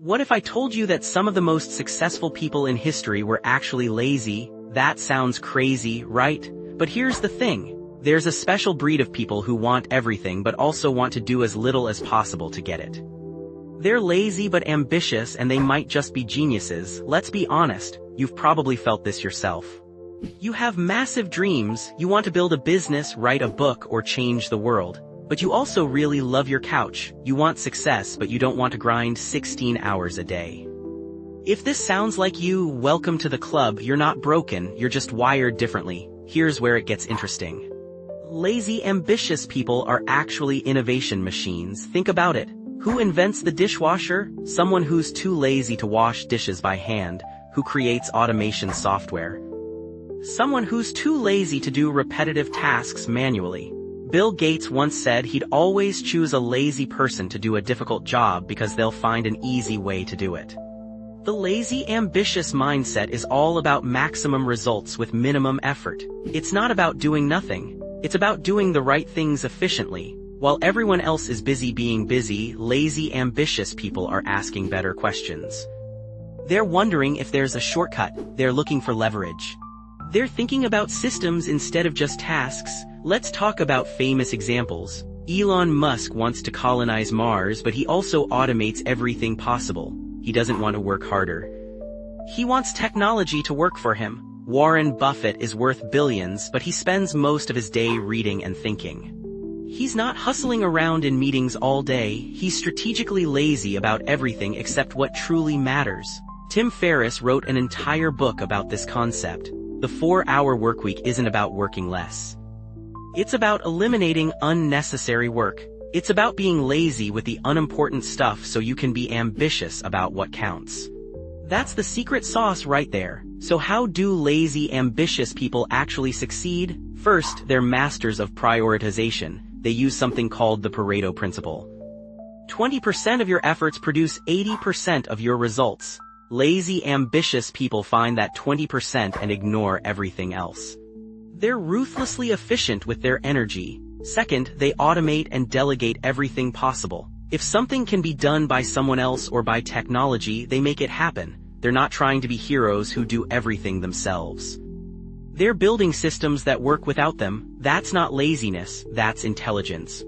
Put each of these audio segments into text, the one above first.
What if I told you that some of the most successful people in history were actually lazy? That sounds crazy, right? But here's the thing. There's a special breed of people who want everything but also want to do as little as possible to get it. They're lazy but ambitious, and they might just be geniuses. Let's be honest, you've probably felt this yourself. You have massive dreams, you want to build a business, write a book, or change the world. But you also really love your couch. You want success, but you don't want to grind 16 hours a day. If this sounds like you, welcome to the club. You're not broken, you're just wired differently. Here's where it gets interesting. Lazy, ambitious people are actually innovation machines. Think about it. Who invents the dishwasher? Someone who's too lazy to wash dishes by hand. Who creates automation software? Someone who's too lazy to do repetitive tasks manually. Bill Gates once said he'd always choose a lazy person to do a difficult job because they'll find an easy way to do it. The lazy, ambitious mindset is all about maximum results with minimum effort. It's not about doing nothing. It's about doing the right things efficiently. While everyone else is busy being busy, lazy, ambitious people are asking better questions. They're wondering if there's a shortcut. They're looking for leverage. They're thinking about systems instead of just tasks. Let's talk about famous examples. Elon Musk wants to colonize Mars, but he also automates everything possible. He doesn't want to work harder. He wants technology to work for him. Warren Buffett is worth billions, but he spends most of his day reading and thinking. He's not hustling around in meetings all day. He's strategically lazy about everything except what truly matters. Tim Ferriss wrote an entire book about this concept. The 4-hour workweek isn't about working less. It's about eliminating unnecessary work. It's about being lazy with the unimportant stuff so you can be ambitious about what counts. That's the secret sauce right there. So how do lazy, ambitious people actually succeed? First, they're masters of prioritization. They use something called the Pareto principle. 20% of your efforts produce 80% of your results. Lazy, ambitious people find that 20% and ignore everything else. They're ruthlessly efficient with their energy. Second, they automate and delegate everything possible. If something can be done by someone else or by technology, they make it happen. They're not trying to be heroes who do everything themselves. They're building systems that work without them. That's not laziness, that's intelligence.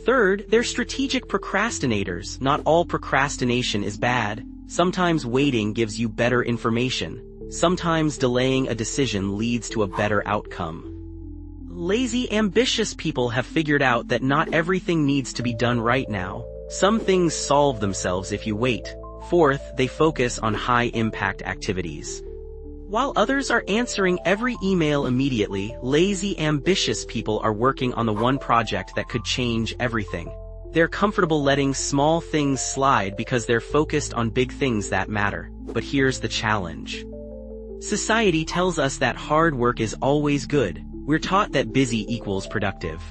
Third, they're strategic procrastinators. Not all procrastination is bad. Sometimes waiting gives you better information. Sometimes delaying a decision leads to a better outcome. Lazy, ambitious people have figured out that not everything needs to be done right now. Some things solve themselves if you wait. Fourth, they focus on high-impact activities. While others are answering every email immediately, lazy, ambitious people are working on the one project that could change everything. They're comfortable letting small things slide because they're focused on big things that matter. But here's the challenge. Society tells us that hard work is always good. We're taught that busy equals productive.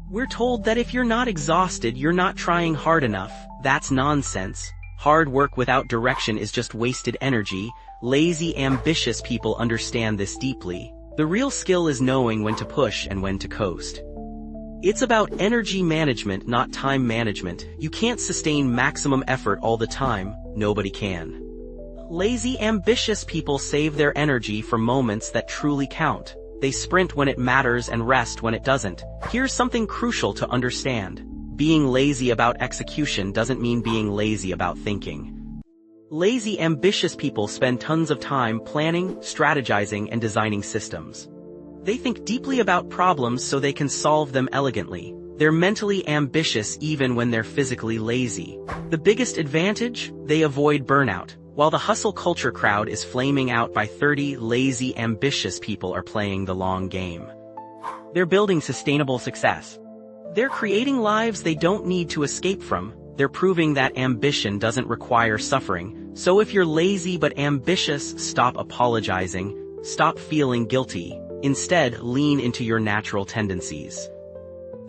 We're told that if you're not exhausted, you're not trying hard enough. That's nonsense. Hard work without direction is just wasted energy. Lazy, ambitious people understand this deeply. The real skill is knowing when to push and when to coast. It's about energy management, not time management. You can't sustain maximum effort all the time. Nobody can. Lazy, ambitious people save their energy for moments that truly count. They sprint when it matters and rest when it doesn't. Here's something crucial to understand. Being lazy about execution doesn't mean being lazy about thinking. Lazy, ambitious people spend tons of time planning, strategizing, and designing systems. They think deeply about problems so they can solve them elegantly. They're mentally ambitious even when they're physically lazy. The biggest advantage? They avoid burnout. While the hustle culture crowd is flaming out by 30, lazy, ambitious people are playing the long game. They're building sustainable success. They're creating lives they don't need to escape from. They're proving that ambition doesn't require suffering. So if you're lazy but ambitious, stop apologizing. Stop feeling guilty. Instead, lean into your natural tendencies.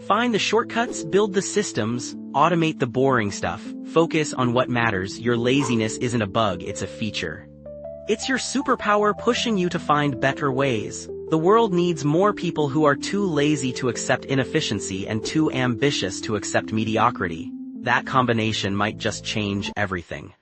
Find the shortcuts, build the systems, automate the boring stuff, focus on what matters. Your laziness isn't a bug, it's a feature. It's your superpower pushing you to find better ways. The world needs more people who are too lazy to accept inefficiency and too ambitious to accept mediocrity. That combination might just change everything.